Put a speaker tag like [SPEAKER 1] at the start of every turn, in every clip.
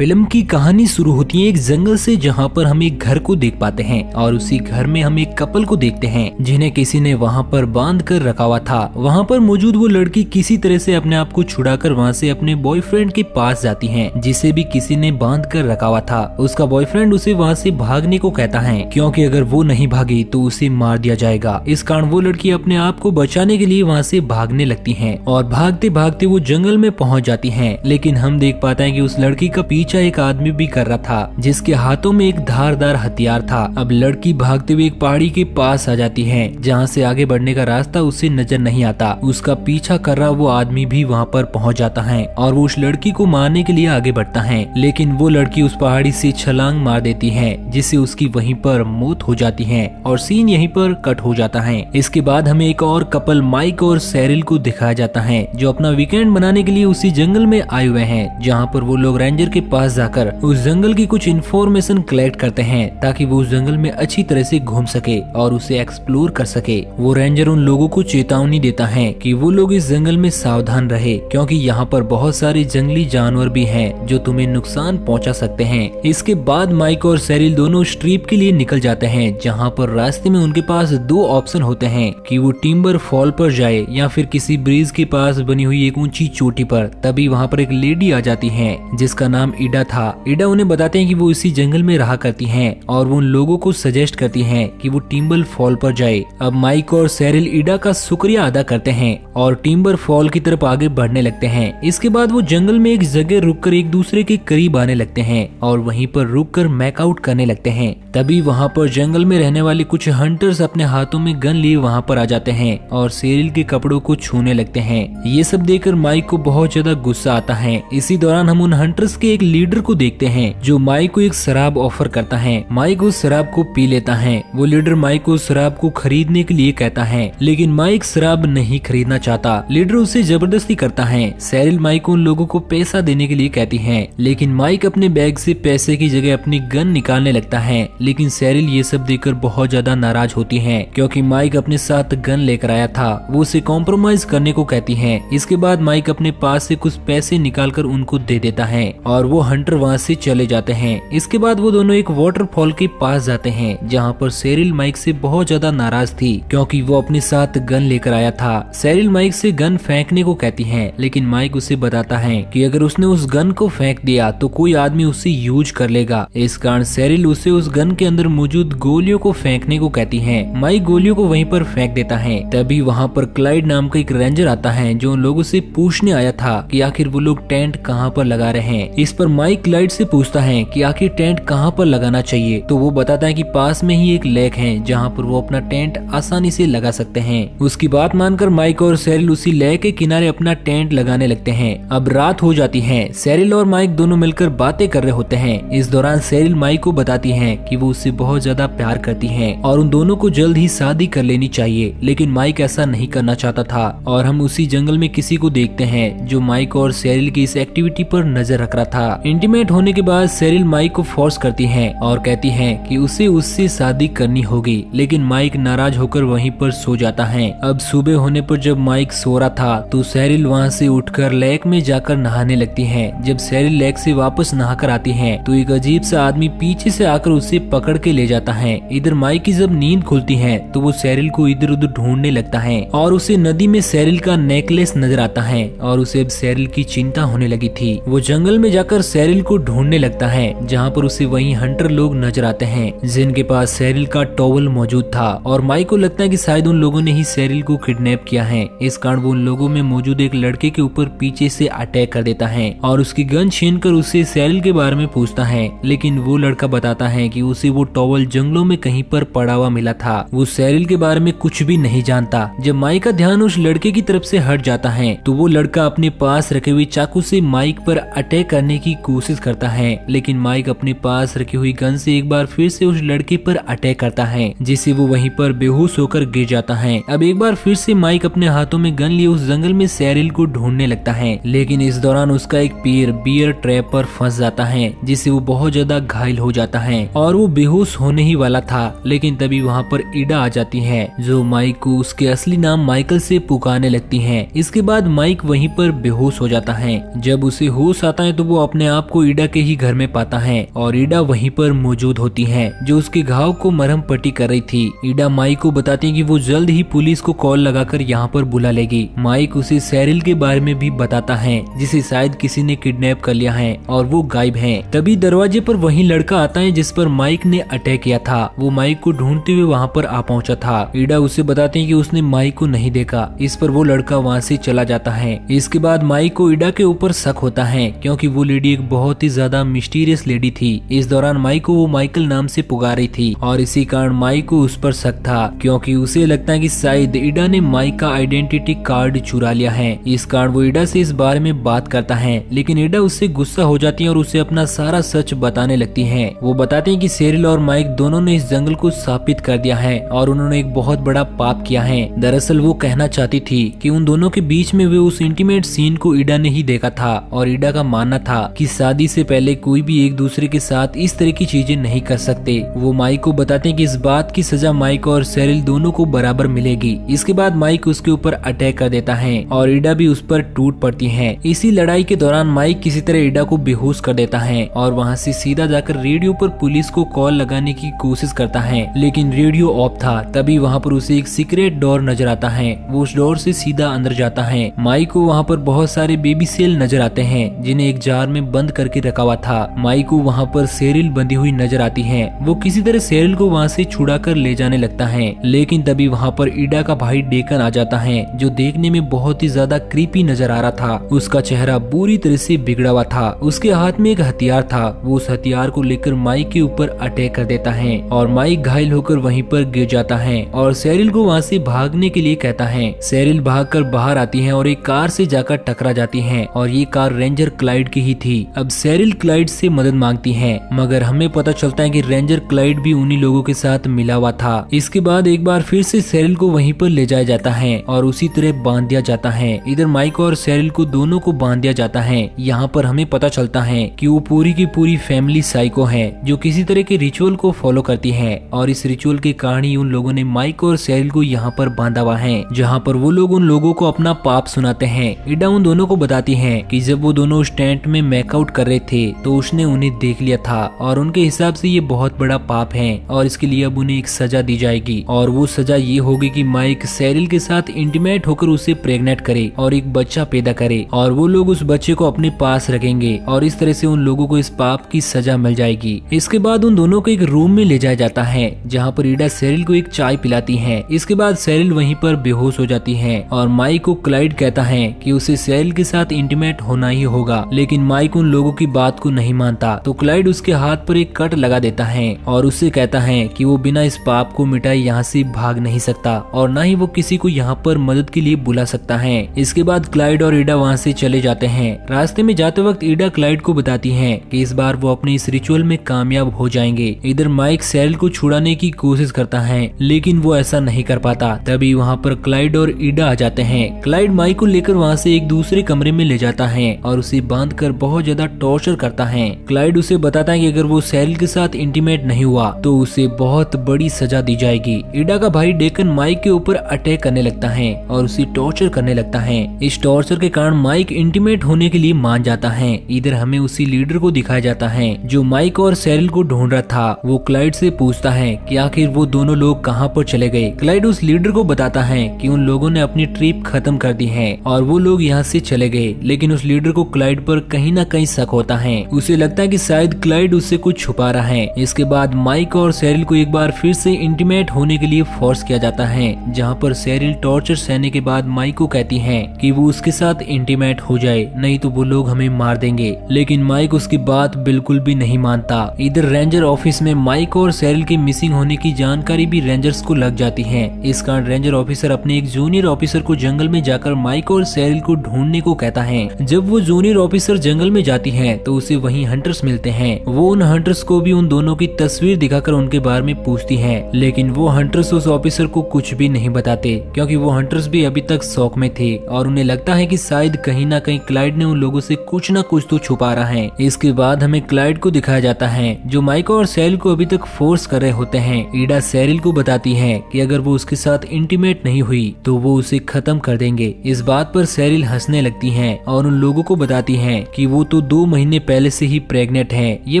[SPEAKER 1] Film की कहानी शुरू होती है एक जंगल से, जहाँ पर हम एक घर को देख पाते हैं और उसी घर में हम एक कपल को देखते हैं जिन्हें किसी ने वहाँ पर बांध कर रखा हुआ था। वहाँ पर मौजूद वो लड़की किसी तरह से अपने आप को छुड़ाकर वहाँ से अपने बॉयफ्रेंड के पास जाती है, जिसे भी किसी ने बांध कर रखा हुआ था। उसका बॉयफ्रेंड उसे वहाँ से भागने को कहता है, क्योंकि अगर वो नहीं भागी तो उसे मार दिया जाएगा। इस कारण वो लड़की अपने आप को बचाने के लिए वहाँ से भागने लगती है और भागते भागते वो जंगल में पहुँच जाती है। लेकिन हम देख पाते हैं कि उस लड़की का पीछा एक आदमी भी कर रहा था, जिसके हाथों में एक धारदार हथियार था। अब लड़की भागते हुए एक पहाड़ी के पास आ जाती है, जहाँ से आगे बढ़ने का रास्ता उसे नजर नहीं आता। उसका पीछा कर रहा वो आदमी भी वहाँ पर पहुँच जाता है और वो उस लड़की को मारने के लिए आगे बढ़ता है, लेकिन वो लड़की उस पहाड़ी से छलांग मार देती है, जिससे उसकी वहीं पर मौत हो जाती है और सीन यहीं पर कट हो जाता है। इसके बाद हमें एक और कपल माइक और सैरिल को दिखाया जाता है, जो अपना वीकेंड बनाने के लिए उसी जंगल में आए हुए हैं, जहाँ पर वो लोग रेंजर के पास जाकर उस जंगल की कुछ इन्फॉर्मेशन कलेक्ट करते हैं ताकि वो उस जंगल में अच्छी तरह से घूम सके और उसे एक्सप्लोर कर सके। वो रेंजर उन लोगों को चेतावनी देता है कि वो लोग इस जंगल में सावधान रहे, क्योंकि यहाँ पर बहुत सारे जंगली जानवर भी हैं जो तुम्हें नुकसान पहुँचा सकते हैं। इसके बाद माइक और सैरिल दोनों उस ट्रिप के लिए निकल जाते हैं, जहाँ पर रास्ते में उनके पास दो ऑप्शन होते हैं कि वो टिम्बर फॉल पर जाए या फिर किसी ब्रिज के पास बनी हुई एक ऊंची चोटी पर। तभी वहाँ पर एक लेडी आ जाती है जिसका नाम ईडा था। ईडा उन्हें बताते हैं कि वो इसी जंगल में रहा करती हैं और वो उन लोगों को सजेस्ट करती हैं कि वो टिम्बर फॉल पर जाए। अब माइक और सैरिल ईडा का शुक्रिया अदा करते हैं और टिम्बर फॉल की तरफ आगे बढ़ने लगते हैं। इसके बाद वो जंगल में एक जगह रुककर एक दूसरे के करीब आने लगते हैं और वहीं पर रुककर मैकआउट करने लगते हैं। तभी वहाँ पर जंगल में रहने वाले कुछ हंटर्स अपने हाथों में गन लिए वहाँ पर आ जाते हैं और सैरिल के कपड़ों को छूने लगते हैं। ये सब देखकर माइक को बहुत ज्यादा गुस्सा आता है। इसी दौरान हम उन हंटर्स के एक लीडर को देखते हैं जो माइक को एक शराब ऑफर करता है। माइक उस शराब को पी लेता है। वो लीडर माइक को शराब को खरीदने के लिए कहता है, लेकिन माइक शराब नहीं खरीदना चाहता। लीडर उसे जबरदस्ती करता है। सैरिल माइक को उन लोगों को पैसा देने के लिए कहती है, लेकिन माइक अपने बैग से पैसे की जगह अपनी गन निकालने लगता है। लेकिन सैरिल ये सब देखकर बहुत ज्यादा नाराज होती है, क्योंकि माइक अपने साथ गन लेकर आया था। वो उसे कॉम्प्रोमाइज करने को कहती है। इसके बाद माइक अपने पास से कुछ पैसे निकालकर उनको दे देता है और वो हंटर वहाँ से चले जाते हैं। इसके बाद वो दोनों एक वाटरफॉल के पास जाते हैं, जहाँ पर सैरिल माइक से बहुत ज्यादा नाराज थी, क्योंकि वो अपने साथ गन लेकर आया था। सैरिल माइक से गन फेंकने को कहती है, लेकिन माइक उसे बताता है कि अगर उसने उस गन को फेंक दिया तो कोई आदमी उसे यूज कर लेगा। इस कारण सैरिल उसे उस गन के अंदर मौजूद गोलियों को फेंकने को कहती है। माइक गोलियों को वहीं पर फेंक देता है। तभी वहाँ पर क्लाइड नाम का एक रेंजर आता है, जो उन लोगों से पूछने आया था कि आखिर वो लोग टेंट कहाँ पर लगा रहे हैं। इस पर माइक क्लाइड से पूछता है कि आखिर टेंट कहाँ पर लगाना चाहिए, तो वो बताता है कि पास में ही एक लेक है, जहाँ पर वो अपना टेंट आसानी से लगा सकते हैं। उसकी बात मानकर माइक और सैरिल उसी लेक के किनारे अपना टेंट लगाने लगते हैं। अब रात हो जाती है। सैरिल और माइक दोनों मिलकर बातें कर रहे होते हैं। इस दौरान सैरिल माइक को बताती है कि वो उससे बहुत ज्यादा प्यार करती है और उन दोनों को जल्द ही शादी कर लेनी चाहिए, लेकिन माइक ऐसा नहीं करना चाहता था। और हम उसी जंगल में किसी को देखते हैं जो माइक और सैरिल की इस एक्टिविटी पर नजर रख रहा था। इंटीमेट होने के बाद सैरिल माइक को फोर्स करती है और कहती है कि उसे उससे शादी करनी होगी, लेकिन माइक नाराज होकर वहीं पर सो जाता है। अब सुबह होने पर जब माइक सो रहा था तो सैरिल वहाँ से उठकर लेक में जाकर नहाने लगती है। जब सैरिल लेक से वापस नहाकर आती है तो एक अजीब सा आदमी पीछे से आकर उसे पकड़ के ले जाता है। इधर माइक की जब नींद खुलती है तो वो सैरिल को इधर उधर ढूंढने लगता है और उसे नदी में सैरिल का नेकलेस नजर आता है और उसे अब सैरिल की चिंता होने लगी थी। वो जंगल में जाकर सैरिल को ढूंढने लगता है, जहाँ पर उसे वहीं हंटर लोग नजर आते हैं, जिनके पास सैरिल का टॉवल मौजूद था। और माइक को लगता है कि शायद उन लोगों ने ही सैरिल को किडनैप किया है। इस कारण वो उन लोगों में मौजूद एक लड़के के ऊपर पीछे से अटैक कर देता है और उसकी गन छीनकर उससे सैरिल के बारे में पूछता है, लेकिन वो लड़का बताता है कि उसे वो टॉवल जंगलों में कहीं पर पड़ा हुआ मिला था। वो सैरिल के बारे में कुछ भी नहीं जानता। जब माइक का ध्यान उस लड़के की तरफ से हट जाता है तो वो लड़का अपने पास रखे हुए चाकू से माइक पर अटैक करने की कोशिश करता है, लेकिन माइक अपने पास रखी हुई गन से एक बार फिर से उस लड़के पर अटैक करता है, जिससे वो वहीं पर बेहोश होकर गिर जाता है। अब एक बार फिर से माइक अपने हाथों में गन लिए उस जंगल में सैरिल को ढूंढने लगता है, लेकिन इस दौरान उसका एक पैर बियर ट्रैप पर फंस जाता है, जिससे वो बहुत ज्यादा घायल हो जाता है और वो बेहोश होने ही वाला था। लेकिन तभी वहाँ पर ईडा आ जाती है, जो माइक को उसके असली नाम माइकल से पुकारने लगती है। इसके बाद माइक वहीं पर बेहोश हो जाता है। जब उसे होश आता है तो वो अपने आप को ईडा के ही घर में पाता है और ईडा वहीं पर मौजूद होती है जो उसके घाव को मरहम पट्टी कर रही थी। ईडा माइक को बताती है कि वो जल्द ही पुलिस को कॉल लगाकर यहाँ पर बुला लेगी। माइक उसे सेरिल के बारे में भी बताता है जिसे शायद किसी ने किडनैप कर लिया है और वो गायब है। तभी दरवाजे पर वही लड़का आता है जिस पर माइक ने अटैक किया था। वो माइक को ढूंढते हुए वहाँ पर आ पहुंचा था। ईडा उसे बताते हैं कि उसने माइक को नहीं देखा। इस पर वो लड़का वहाँ से चला जाता है। इसके बाद माइक को ईडा के ऊपर शक होता है क्योंकि वो लेडी एक बहुत ही ज्यादा मिस्टीरियस लेडी थी। इस दौरान माइक को वो माइकल नाम से पुकार रही थी और इसी कारण माइक को उस पर शक था क्योंकि उसे लगता है कि शायद ईडा ने माइक का आइडेंटिटी कार्ड चुरा लिया है। इस कारण वो ईडा से इस बारे में बात करता है लेकिन ईडा उससे गुस्सा हो जाती है और उसे अपना सारा सच बताने लगती है। वो बताते हैं कि सेरिल और माइक दोनों ने इस जंगल को स्थापित कर दिया है और उन्होंने एक बहुत बड़ा पाप किया है। दरअसल वो कहना चाहती थी कि उन दोनों के बीच में वे उस इंटीमेट सीन को ईडा ने ही देखा था और ईडा का मानना था कि शादी से पहले कोई भी एक दूसरे के साथ इस तरह की चीजें नहीं कर सकते। वो माइक को बताते हैं कि इस बात की सजा माइक और सेरिल दोनों को बराबर मिलेगी। इसके बाद माइक उसके ऊपर अटैक कर देता है और ईडा भी उस पर टूट पड़ती है। इसी लड़ाई के दौरान माइक किसी तरह ईडा को बेहोश कर देता है और वहाँ से सीधा जाकर रेडियो पर पुलिस को कॉल लगाने की कोशिश करता है लेकिन रेडियो ऑफ था। तभी वहाँ पर उसे एक सीक्रेट डोर नजर आता है। वो उस डोर से सीधा अंदर जाता है। माइक को वहाँ पर बहुत सारे बेबी सेल नजर आते हैं जिन्हें एक जार में बंद करके रखा हुआ था। माइक को वहाँ पर सेरिल बंधी हुई नजर आती है। वो किसी तरह सेरिल को वहाँ से छुड़ा कर ले जाने लगता है लेकिन तभी वहाँ पर ईडा का भाई डेकन आ जाता है जो देखने में बहुत ही ज्यादा क्रीपी नजर आ रहा था। उसका चेहरा बुरी तरह से बिगड़ा हुआ था। उसके हाथ में एक हथियार था। वो उस हथियार को लेकर माइक के ऊपर अटैक कर देता है और माइक घायल होकर वहीं पर गिर जाता है और सेरिल को वहाँ से भागने के लिए कहता है। सेरिल भागकर बाहर आती है और एक कार से जाकर टकरा जाती है और ये कार रेंजर क्लाइड की ही थी। अब सेरिल क्लाइड से मदद मांगती है मगर हमें पता चलता है कि रेंजर क्लाइड भी उन्हीं लोगों के साथ मिला हुआ था। इसके बाद एक बार फिर से सेरिल को वहीं पर ले जाया जाता है और उसी तरह बांध दिया जाता है। इधर माइक और सेरिल को दोनों को बांध दिया जाता है। यहाँ पर हमें पता चलता है कि वो पूरी की पूरी फैमिली साइको है जो किसी तरह के रिचुअल को फॉलो करती है और इस रिचुअल के कारण ही उन लोगों ने माइक और सेरिल को यहाँ पर बांधा हुआ है जहाँ पर वो लोग उन लोगों को अपना पाप सुनाते हैं। ईडा उन दोनों को बताती है कि जब वो दोनों उस टेंट में मेकआउट कर रहे थे तो उसने उन्हें देख लिया था और उनके हिसाब से ये बहुत बड़ा पाप है और इसके लिए अब उन्हें एक सजा दी जाएगी और वो सजा ये होगी कि माइक सेरिल के साथ इंटीमेट होकर उसे प्रेग्नेंट करे और एक बच्चा पैदा करे और वो लोग उस बच्चे को अपने पास रखेंगे और इस तरह से उन लोगों को इस पाप की सजा मिल जाएगी। इसके बाद उन दोनों को एक रूम में ले जाया जाता है जहाँ पर ईडा सेरिल को एक चाय पिलाती है। इसके बाद सेरिल वहीं पर बेहोश हो जाती है और माइक को क्लाइड कहता है कि उसे सेरिल के साथ इंटीमेट होना ही होगा लेकिन माइक उन लोगों की बात को नहीं मानता तो क्लाइड उसके हाथ पर एक कट लगा देता है और उससे कहता है कि वो बिना इस पाप को मिटाए यहाँ से भाग नहीं सकता और न ही वो किसी को यहाँ पर मदद के लिए बुला सकता है। इसके बाद क्लाइड और ईडा वहाँ से चले जाते हैं। रास्ते में जाते वक्त ईडा क्लाइड को बताती है कि इस बार वो अपने इस रिचुअल में कामयाब हो जाएंगे। इधर माइक सेरिल को छुड़ाने की कोशिश करता है लेकिन वो ऐसा नहीं कर पाता। तभी वहाँ पर क्लाइड और ईडा आ जाते हैं। क्लाइड माइक को लेकर वहाँ से एक दूसरे कमरे में ले जाता है और उसे बांध कर बहुत ज्यादा टॉर्चर करता है। क्लाइड उसे बताता है कि अगर वो सेरिल के साथ इंटीमेट नहीं हुआ तो उसे बहुत बड़ी सजा दी जाएगी। ईडा का भाई डेकन माइक के ऊपर अटैक करने लगता है और उसे टॉर्चर करने लगता है। इस टॉर्चर के कारण माइक इंटीमेट होने के लिए मान जाता है। इधर हमें उसी लीडर को दिखाया जाता है जो माइक और सेरिल को ढूंढ रहा था। वो क्लाइड से पूछता है कि आखिर वो दोनों लोग कहाँ पर चले गए। क्लाइड उस लीडर को बताता है कि उन लोगों ने अपनी ट्रिप खत्म कर दी है और वो लोग यहाँ से चले गए लेकिन उस लीडर को क्लाइड पर कहीं ना कहीं शक होता है। उसे लगता है कि शायद क्लाइड उससे कुछ छुपा रहा है। इसके बाद माइक और सेरिल को एक बार फिर से इंटीमेट होने के लिए फोर्स किया जाता है जहाँ पर सेरिल टॉर्चर सहने के बाद माइक को कहती है कि वो उसके साथ इंटीमेट हो जाए नहीं तो वो लोग हमें मार देंगे लेकिन माइक उसकी बात बिल्कुल भी नहीं मानता। इधर रेंजर ऑफिस में माइक और सेरिल के मिसिंग होने की जानकारी भी रेंजर्स को लग जाती है। इस कारण रेंजर ऑफिसर अपने एक जूनियर ऑफिसर को जंगल में जाकर माइक और सेरिल को ढूंढने को कहता है। जब वो जूनियर ऑफिसर जंगल में जाती है तो उसे वहीं हंटर्स मिलते हैं। वो उन हंटर्स को भी उन दोनों की तस्वीर दिखाकर उनके बारे में पूछती है लेकिन वो हंटर्स उस ऑफिसर को कुछ भी नहीं बताते क्योंकि वो हंटर्स भी अभी तक शौक में थे और उन्हें लगता है कि शायद कहीं ना कहीं क्लाइड ने उन लोगों से कुछ ना कुछ तो छुपा रहा है। इसके बाद हमें क्लाइड को दिखाया जाता है जो माइक और सेरिल को अभी तक फोर्स कर रहे होते हैं। ईडा सेरिल को बताती है कि अगर वो उसके साथ इंटीमेट नहीं हुई तो वो उसे खत्म कर देंगे। इस बात पर सेरिल हंसने लगती है और उन लोगों को बताती है कि वो तो 2 महीने पहले से ही प्रेग्नेंट है। ये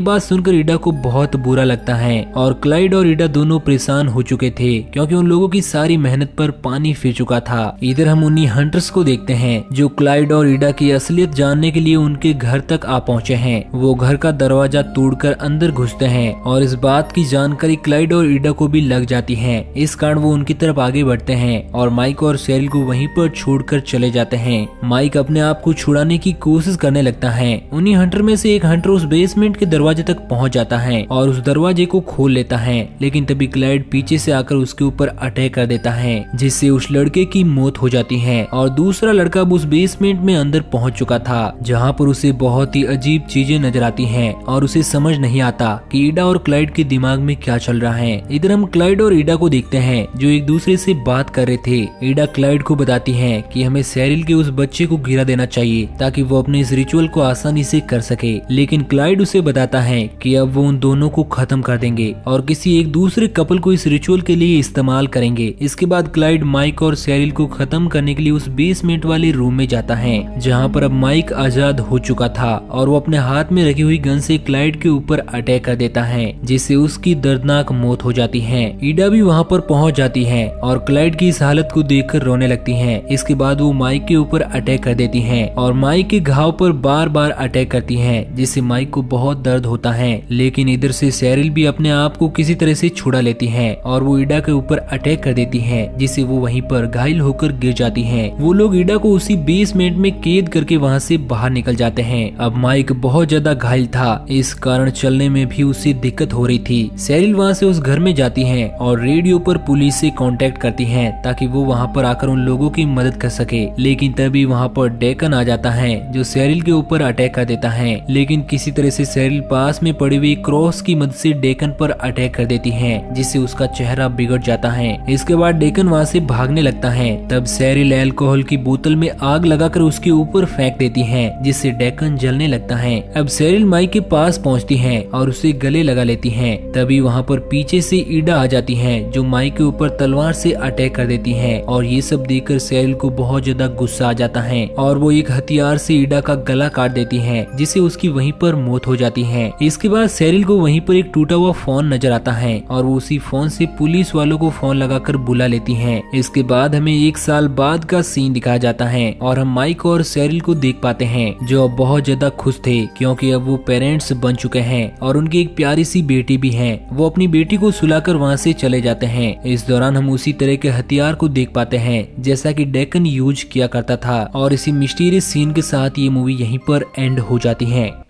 [SPEAKER 1] बात सुनकर ईडा को बहुत बुरा लगता है और क्लाइड और ईडा दोनों परेशान हो चुके थे क्योंकि उन लोगों की सारी मेहनत पर पानी फिर चुका था। इधर हम उन्हीं हंटर्स को देखते हैं जो क्लाइड और ईडा की असलियत जानने के लिए उनके घर तक आ पहुंचे हैं। वो घर का दरवाजा तोड़कर अंदर घुसते हैं और इस बात की जानकारी क्लाइड और ईडा को भी लग जाती है। इस कारण वो उनकी तरफ आगे बढ़ते हैं और माइक और सेरिल को वहीं पर छोड़कर चले जाते हैं। माइक अपने आप को छुड़ाने की कोशिश करने लगता है। उन्हीं हंटर में से एक हंटर उस बेसमेंट के दरवाजे तक पहुंच जाता है और उस दरवाजे को खोल लेता है, लेकिन तभी क्लाइड पीछे से आकर उसके ऊपर अटैक कर देता है जिससे उस लड़के की मौत हो जाती है। और दूसरा लड़का उस बेसमेंट में अंदर पहुंच चुका था जहां पर उसे बहुत ही अजीब चीजें नजर आती हैं और उसे समझ नहीं आता कि ईडा और क्लाइड के दिमाग में क्या चल रहा है। इधर हम क्लाइड और ईडा को देखते हैं जो एक दूसरे से बात कर रहे थे। ईडा क्लाइड को बताती है कि हमें सेरिल के उस बच्चे को गिरा देना चाहिए ताकि वो अपने इस रिचुअल को आसानी से कर सके, लेकिन क्लाइड उसे बताता है कि अब वो उन दोनों को खत्म कर देंगे और किसी एक दूसरे कपल को इस रिचुअल के लिए इस्तेमाल करेंगे। इसके बाद क्लाइड माइक और सेरिल को खत्म करने के लिए उस बेसमेंट वाले रूम में जाता है जहाँ पर अब माइक आजाद हो चुका था और वो अपने हाथ में रखी हुई गन से क्लाइड के ऊपर अटैक कर देता है जिससे उसकी दर्दनाक मौत हो जाती है। ईडा भी वहाँ पर पहुँच जाती है और क्लाइड की इस हालत को देखकर रोने लगती है। इसके बाद वो माइक के ऊपर अटैक कर देती है और माइक के घाव पर बार बार अटैक करती है जिससे माइक को बहुत दर्द होता है। लेकिन इधर से सेरिल भी अपने आप को किसी तरह से छुड़ा लेती है और वो ईडा के ऊपर अटैक कर देती है जिससे वो वहीं पर घायल होकर गिर जाती है। वो लोग ईडा को उसी बेसमेंट में कैद करके वहाँ से बाहर निकल जाते हैं। अब माइक बहुत ज्यादा घायल था, इस कारण चलने में भी उसे दिक्कत हो रही थी। सेरिल वहाँ से उस घर में जाती है और रेडियो पर पुलिस से कांटेक्ट करती है ताकि वो वहाँ पर आकर उन लोगों की मदद कर सके। लेकिन तभी वहाँ पर डेकन आ जाता है जो सेरिल के ऊपर अटैक कर देता है, लेकिन किसी तरह से सेरिल पास में पड़ी हुई क्रॉस की मदद से डेकन पर अटैक कर देती है जिससे उसका चेहरा बिगड़ जाता है। इसके बाद डेकन वहाँ से भागने लगता है। तब सेरिल अल्कोहल की बोतल में आग लगाकर उसके ऊपर फेंक देती है जिससे डेकन जलने लगता है। अब सेरिल माइक के पास पहुँचती है और उसे गले लगा लेती है। तभी वहाँ पर पीछे से ईडा आ जाती है जो माइक के ऊपर तलवार से अटैक कर देती है और ये सब देखकर सेरिल को बहुत ज्यादा गुस्सा आ जाता है और वो एक हथियार से ईडा का गला काट देती है जिससे उसकी वहीं पर मौत हो जाती है। इसके बाद सेरिल को वहीं पर एक टूटा हुआ फोन नजर आता है और वो उसी फोन से पुलिस वालों को फोन लगाकर बुला लेती है। इसके बाद हमें 1 साल बाद का सीन दिखाया जाता है और हम माइक और सेरिल को देख पाते हैं जो अब बहुत ज्यादा खुश थे क्योंकि अब वो पेरेंट्स बन चुके हैं और उनकी एक प्यारी सी बेटी भी है। वो अपनी बेटी को सुलाकर वहाँ से चले जाते हैं। इस दौरान हम उसी तरह के हथियार को देख पाते हैं जैसा कि डेकन यूज किया करता था और इसी मिस्टीरियस सीन के साथ ये मूवी यहीं पर एंड हो जाती है।